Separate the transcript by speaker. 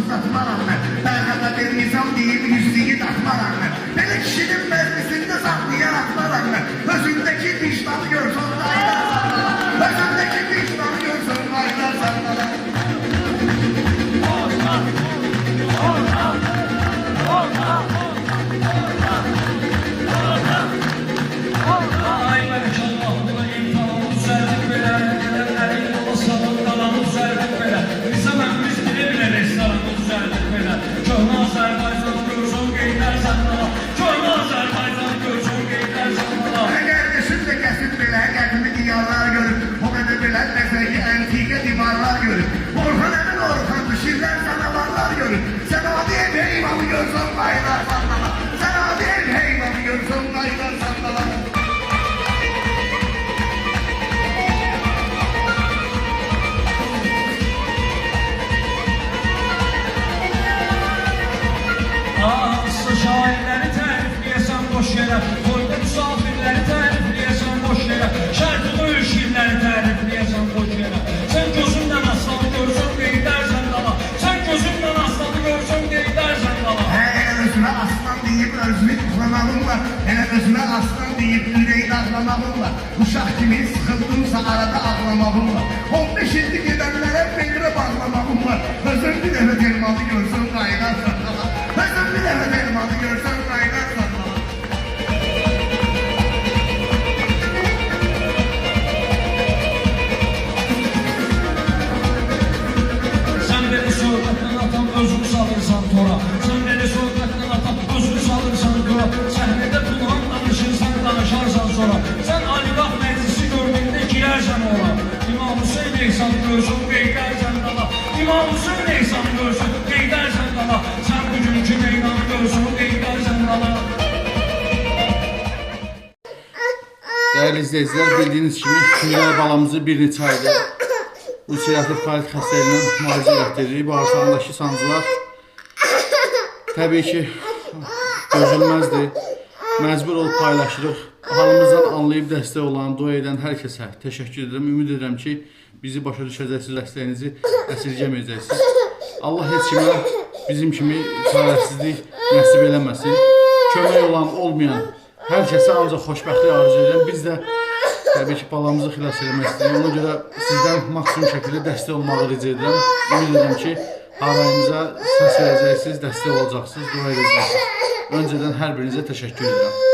Speaker 1: uzatmaram mən. Bəlkə bir insan deyib yüzlüyü atmaram mən. Belə kişinin məclisində saxlı yaratmaram mən. Özündəki vicdanı görsən qayda sallala. Özündəki vicdanı görsən qayda sallala. Antika divarlar görür. Orhan Emin Orhan şirler sanavarlar görür. Sen adi ev heyvanı görsen kaynar sallama. Sen adi ev heyvanı görsen kaynar sallama.
Speaker 2: Aslı şairleri tərifləyəsən boş yerə. Toyda misafirləri tərifləyəsən boş yerə. Şərqi şiirləri tərifləyəsən boş yerə. Sen gözündən aslanı görsün qeydərsən dala. Sen gözündən aslanı görsün qeydərsən dala.
Speaker 1: Elə özünə aslan deyib özünü tuxlamağın var. Elə özünə aslan deyib ürəyi dağlamağın var. Uşaq kimi sıxıldınsa arada ağlamağın var. 15 ildir gedənlərə belirə bağlamağın var. Özün bir dəfə telmanı görsən qaynar sallama. Özün bir dəfə telmanı görsən qaynar sallama.
Speaker 2: Özünü salırsan tora. Sen beni sokaktan atıp özünü salırsan tora. Səhnədə pulhan danışırsan, danışarsan sonra. Sen Alibaq meclisi gördüğünde girersen ora. İmam Hüseyin Eysan'ı görsün, qeydərsən dala. İmam Hüseyin Eysan'ı görsün, qeydərsən dala. Sen bugünkü meydanı görsün, qeydərsən dala.
Speaker 3: Değerli izleyiciler, bildiğiniz gibi Güngör balamızı bir neçə aydır ulserativ kolit xəstəliyindən müalicə etdiririk. Bağırsağındakı sancılar təbii ki dözülməzdir. Məcbur olub paylaşırıq. Halımızdan anlayıb dəstək olan, dua edən hər kəsə təşəkkür edirəm. Ümid edirəm ki, bizi başa düşəcəksiniz, dəstəyinizi əsirgəməyəcəksiniz. Allah heç kimə bizim kimi çarəsizlik nəsib eləməsin. Kömək olan, olmayan hər kəsə ancaq xoşbəxtlik arzu edirəm. Biz də təbii ki, balamızı xilas eləmək istəyirəm. Ona görə sizdən maksimum şəkildə dəstək olmağı rica edirəm. Ümid edirəm ki, harayımıza səs verəcəksiniz, dəstək olacaqsınız, dua edəcəksiniz. Öncədən hər birinizə təşəkkür edirəm.